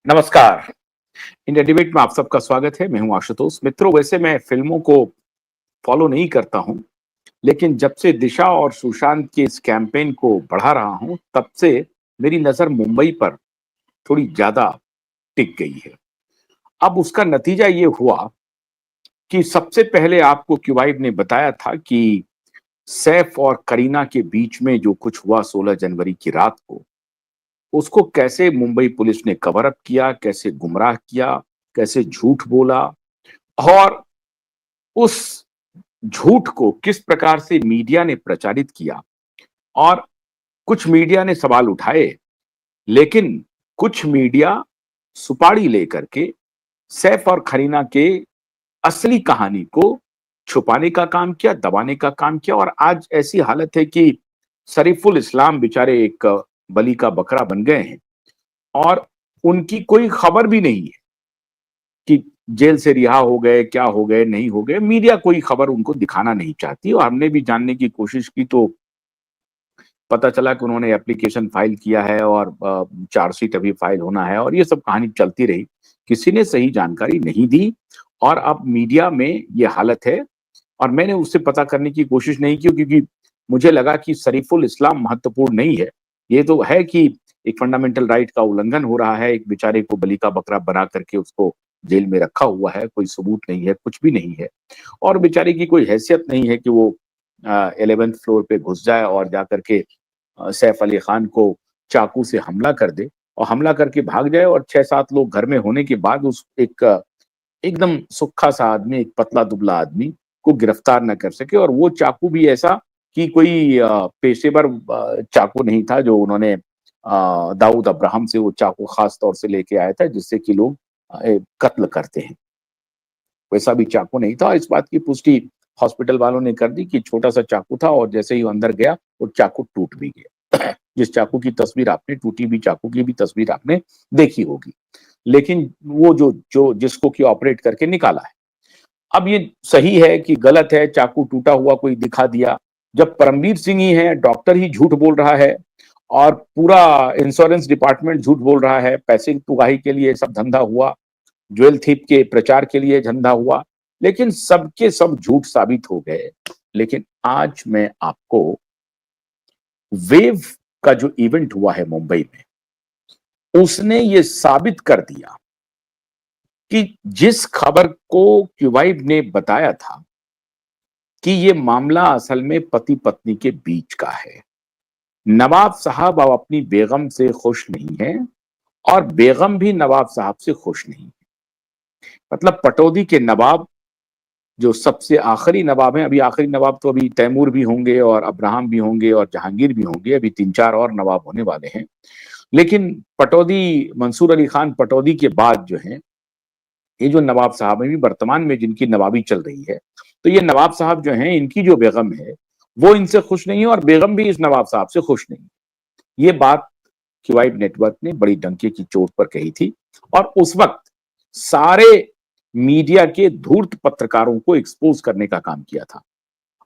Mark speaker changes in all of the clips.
Speaker 1: नमस्कार। India debate में आप सबका स्वागत है। मैं हूं आशुतोष। मित्रों, वैसे मैं फिल्मों को फॉलो नहीं करता हूं, लेकिन जब से दिशा और सुशांत के इस कैंपेन को बढ़ा रहा हूं, तब से मेरी नजर मुंबई पर थोड़ी ज्यादा टिक गई है। अब उसका नतीजा ये हुआ कि सबसे पहले आपको क्युबाइब ने बताया था कि सैफ और करीना के बीच में जो कुछ हुआ 16 जनवरी की रात को, उसको कैसे मुंबई पुलिस ने कवर अप किया, कैसे गुमराह किया, कैसे झूठ बोला और उस झूठ को किस प्रकार से मीडिया ने प्रचारित किया। और कुछ मीडिया ने सवाल उठाए, लेकिन कुछ मीडिया सुपारी लेकर के सैफ और करीना के असली कहानी को छुपाने का काम किया, दबाने का काम किया। और आज ऐसी हालत है कि शरीफुल इस्लाम बेचारे एक बलि का बकरा बन गए हैं और उनकी कोई खबर भी नहीं है कि जेल से रिहा हो गए, क्या हो गए, नहीं हो गए। मीडिया कोई खबर उनको दिखाना नहीं चाहती और हमने भी जानने की कोशिश की तो पता चला कि उन्होंने एप्लीकेशन फाइल किया है और चार्जशीट अभी फाइल होना है और ये सब कहानी चलती रही। किसी ने सही जानकारी नहीं दी और अब मीडिया में ये हालत है। और मैंने उससे पता करने की कोशिश नहीं की, क्योंकि मुझे लगा कि शरीफुल इस्लाम महत्वपूर्ण नहीं है। ये तो है कि एक फंडामेंटल राइट का उल्लंघन हो रहा है, एक बेचारे को बलि का बकरा बना करके उसको जेल में रखा हुआ है, कोई सबूत नहीं है, कुछ भी नहीं है। और बेचारे की कोई हैसियत नहीं है कि वो 11th फ्लोर पे घुस जाए और जाकर के सैफ अली खान को चाकू से हमला कर दे और हमला करके भाग जाए और 6-7 लोग घर में होने के बाद उस एक एकदम सुक्खा सा आदमी, एक पतला दुबला आदमी को गिरफ्तार न कर सके। और वो चाकू भी ऐसा कि कोई पेशेवर चाकू नहीं था जो उन्होंने दाऊद अब्राहम से वो चाकू खास तौर से लेके आया था जिससे कि लोग कत्ल करते हैं। वैसा भी चाकू नहीं था। इस बात की पुष्टि हॉस्पिटल वालों ने कर दी कि छोटा सा चाकू था और जैसे ही वो अंदर गया वो चाकू टूट भी गया। जिस चाकू की तस्वीर आपने, टूटी हुई चाकू की भी तस्वीर आपने देखी होगी। लेकिन वो जो जो जिसको कि ऑपरेट करके निकाला है। अब ये सही है कि गलत है, चाकू टूटा हुआ कोई दिखा दिया। जब परमवीर सिंह ही है, डॉक्टर ही झूठ बोल रहा है और पूरा इंश्योरेंस डिपार्टमेंट झूठ बोल रहा है, पैसे की उगाही के लिए सब धंधा हुआ, ज्वेल थीप के प्रचार के लिए धंधा हुआ, लेकिन सबके सब झूठ साबित हो गए। लेकिन आज मैं आपको वेव का जो इवेंट हुआ है मुंबई में, उसने ये साबित कर दिया कि जिस खबर को क्युबाइब ने बताया था कि ये मामला असल में पति पत्नी के बीच का है। नवाब साहब अब अपनी बेगम से खुश नहीं है और बेगम भी नवाब साहब से खुश नहीं है। मतलब पटौदी के नवाब जो सबसे आखिरी नवाब हैं, अभी आखिरी नवाब तो अभी तैमूर भी होंगे और अब्राहम भी होंगे और जहांगीर भी होंगे, अभी 3-4 और नवाब होने वाले हैं। लेकिन पटौदी, मंसूर अली खान पटौदी के बाद जो है, ये जो नवाब साहब हैं, वर्तमान में जिनकी नवाबी चल रही है, तो ये नवाब साहब जो हैं, इनकी जो बेगम है वो इनसे खुश नहीं है और बेगम भी इस नवाब साहब से खुश नहीं। ये बात क्युबाइब नेटवर्क ने बड़ी डंके की चोट पर कही थी और उस वक्त सारे मीडिया के धूर्त पत्रकारों को एक्सपोज करने का काम किया था।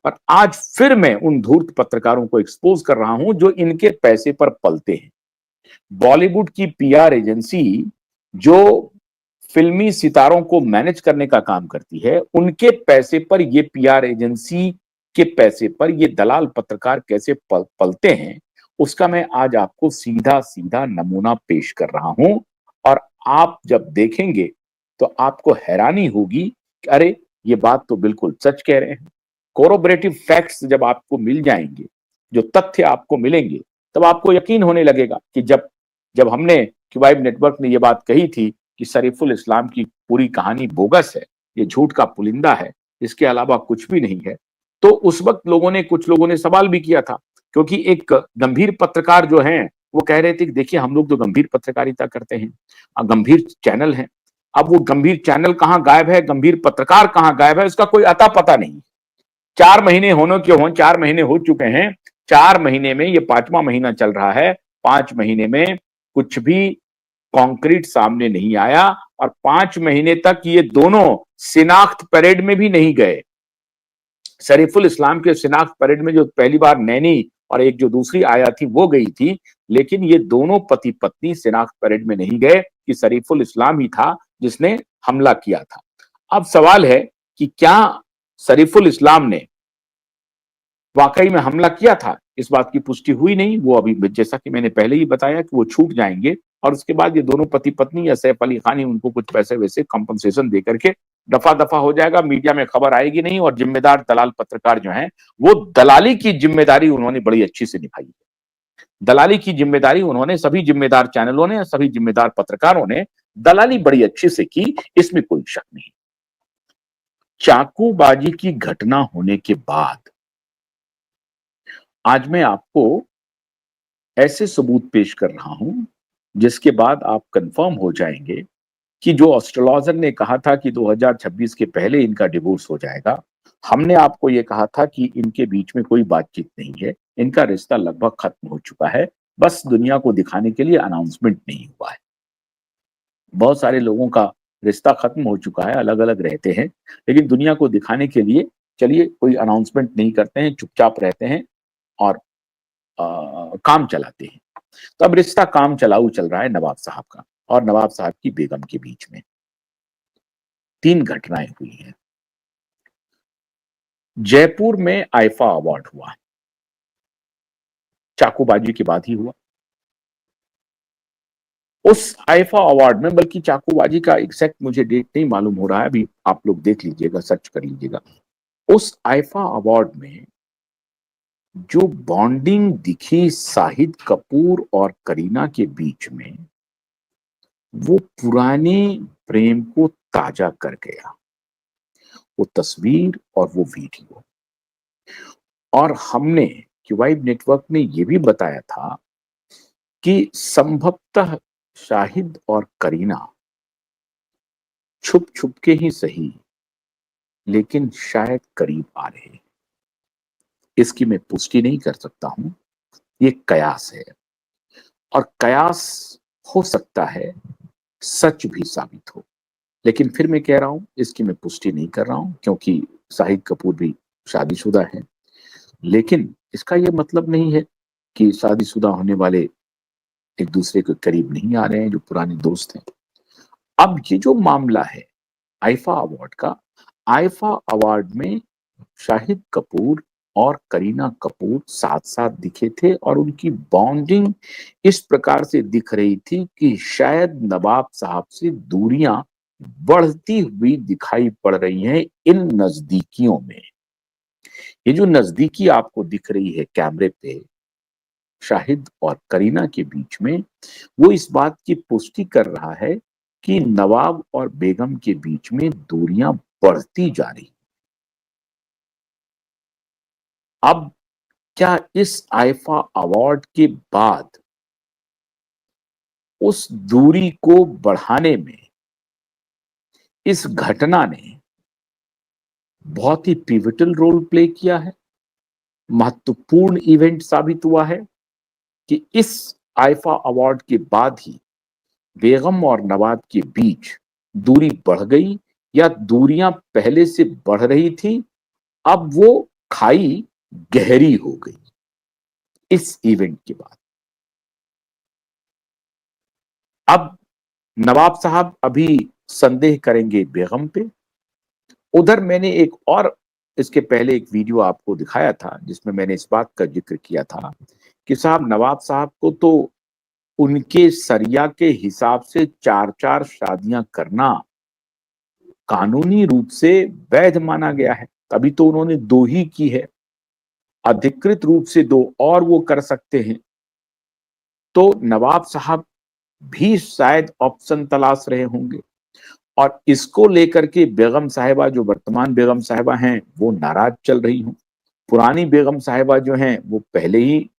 Speaker 1: और आज फिर मैं उन धूर्त पत्रकारों को एक्सपोज कर रहा हूं जो इनके पैसे पर पलते हैं। बॉलीवुड की पीआर एजेंसी जो फिल्मी सितारों को मैनेज करने का काम करती है, उनके पैसे पर, ये पीआर एजेंसी के पैसे पर ये दलाल पत्रकार कैसे पलते हैं, उसका मैं आज आपको सीधा सीधा नमूना पेश कर रहा हूं। और आप जब देखेंगे तो आपको हैरानी होगी कि अरे, ये बात तो बिल्कुल सच कह रहे हैं। कोरोबरेटिव फैक्ट्स जब आपको मिल जाएंगे, जो तथ्य आपको मिलेंगे, तब आपको यकीन होने लगेगा कि जब जब हमने, क्युबाइब नेटवर्क ने यह बात कही थी कि शरीफुल इस्लाम की पूरी कहानी बोगस है, ये झूठ का पुलिंदा है, इसके अलावा कुछ भी नहीं है, तो उस वक्त कुछ लोगों ने सवाल भी किया था। क्योंकि एक गंभीर पत्रकार जो हैं, वो कह रहे थे कि देखिए, हम लोग तो गंभीर पत्रकारिता करते हैं, गंभीर चैनल है। अब वो गंभीर चैनल कहां गायब है, गंभीर पत्रकार कहां गायब है, इसका कोई अता पता नहीं। 4 महीने होने क्यों हो, 4 महीने हो चुके हैं। 4 महीने में, ये 5वां महीना चल रहा है, 5 महीने में कुछ भी कॉन्क्रीट सामने नहीं आया और 5 महीने तक ये दोनों शिनाख्त परेड में भी नहीं गए। शरीफुल इस्लाम के शिनाख्त परेड में जो पहली बार नैनी और एक जो दूसरी आया थी वो गई थी, लेकिन ये दोनों पति पत्नी शिनाख्त परेड में नहीं गए। कि शरीफुल इस्लाम ही था जिसने हमला किया था। अब सवाल है कि क्या शरीफुल इस्लाम ने वाकई में हमला किया था? इस बात की पुष्टि हुई नहीं। वो अभी जैसा कि मैंने पहले ही बताया कि वो छूट जाएंगे और उसके बाद ये दोनों पति पत्नी या सैफ अली खान ही उनको कुछ पैसे वैसे कंपनसेशन दे करके दफा दफा हो जाएगा, मीडिया में खबर आएगी नहीं और जिम्मेदार दलाल पत्रकार जो हैं वो दलाली की जिम्मेदारी उन्होंने बड़ी अच्छी से निभाई है। दलाली की जिम्मेदारी उन्होंने, सभी जिम्मेदार चैनलों ने, सभी जिम्मेदार पत्रकारों ने दलाली बड़ी अच्छी से की, इसमें कोई शक नहीं। चाकूबाजी की घटना होने के बाद आज मैं आपको ऐसे सबूत पेश कर रहा हूं जिसके बाद आप कंफर्म हो जाएंगे कि जो एस्ट्रोलॉजर ने कहा था कि 2026 के पहले इनका डिवोर्स हो जाएगा, हमने आपको यह कहा था कि इनके बीच में कोई बातचीत नहीं है, इनका रिश्ता लगभग खत्म हो चुका है, बस दुनिया को दिखाने के लिए अनाउंसमेंट नहीं हुआ है। बहुत सारे लोगों का रिश्ता खत्म हो चुका है, अलग अलग रहते हैं, लेकिन दुनिया को दिखाने के लिए चलिए कोई अनाउंसमेंट नहीं करते हैं, चुपचाप रहते हैं और काम चलाते हैं। तो अब रिश्ता काम चलाऊ चल रहा है नवाब साहब का और नवाब साहब की बेगम के बीच में। 3 घटनाएं हुई हैं। जयपुर में आईफा अवार्ड हुआ, चाकूबाजी के बाद ही हुआ। उस आईफा अवार्ड में, बल्कि चाकूबाजी का एग्जैक्ट मुझे डेट नहीं मालूम हो रहा है, अभी आप लोग देख लीजिएगा, सर्च कर लीजिएगा। उस आईफा अवार्ड में जो बॉन्डिंग दिखी शाहिद कपूर और करीना के बीच में, वो पुराने प्रेम को ताजा कर गया। वो तस्वीर और वो वीडियो। और हमने, क्यूवाइब नेटवर्क ने यह भी बताया था कि संभवतः शाहिद और करीना छुप छुप के ही सही, लेकिन शायद करीब आ रहे हैं। इसकी मैं पुष्टि नहीं कर सकता हूं, ये कयास है और कयास हो सकता है सच भी साबित हो। लेकिन फिर मैं कह रहा हूं, इसकी मैं पुष्टि नहीं कर रहा हूं क्योंकि शाहिद कपूर भी शादीशुदा है। लेकिन इसका यह मतलब नहीं है कि शादीशुदा होने वाले एक दूसरे के करीब नहीं आ रहे हैं, जो पुराने दोस्त हैं। अब ये जो मामला है आईफा अवार्ड का, आईफा अवार्ड में शाहिद कपूर और करीना कपूर साथ साथ दिखे थे और उनकी बॉन्डिंग इस प्रकार से दिख रही थी कि शायद नवाब साहब से दूरियां बढ़ती हुई दिखाई पड़ रही हैं इन नजदीकियों में। ये जो नजदीकी आपको दिख रही है कैमरे पे शाहिद और करीना के बीच में, वो इस बात की पुष्टि कर रहा है कि नवाब और बेगम के बीच में दूरियां बढ़ती जा रही। अब क्या इस आईफा अवार्ड के बाद उस दूरी को बढ़ाने में इस घटना ने बहुत ही पिवटल रोल प्ले किया है, महत्वपूर्ण इवेंट साबित हुआ है कि इस आईफा अवार्ड के बाद ही बेगम और नवाब के बीच दूरी बढ़ गई या दूरियां पहले से बढ़ रही थी, अब वो खाई गहरी हो गई इस इवेंट के बाद। अब नवाब साहब अभी संदेह करेंगे बेगम पे। उधर मैंने एक और इसके पहले एक वीडियो आपको दिखाया था जिसमें मैंने इस बात का जिक्र किया था कि साहब नवाब साहब को तो उनके सरिया के हिसाब से 4-4 शादियां करना कानूनी रूप से वैध माना गया है। तभी तो उन्होंने 2 ही की है, अधिकृत रूप से 2 और वो कर सकते हैं। तो नवाब साहब भी शायद ऑप्शन तलाश रहे होंगे और इसको लेकर के बेगम साहिबा, जो वर्तमान बेगम साहिबा हैं, वो नाराज चल रही हूँ। पुरानी बेगम साहिबा जो हैं वो पहले ही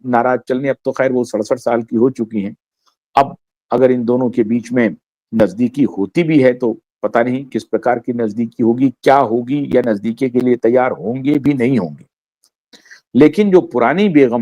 Speaker 1: नाराज चल रही। अब तो खैर वो 67 साल की हो चुकी हैं। अब अगर इन दोनों के बीच में नजदीकी होती भी है तो पता नहीं किस प्रकार की नजदीकी होगी, क्या होगी, या नजदीकी के लिए तैयार होंगे भी नहीं होंगे। लेकिन जो पुरानी बेगम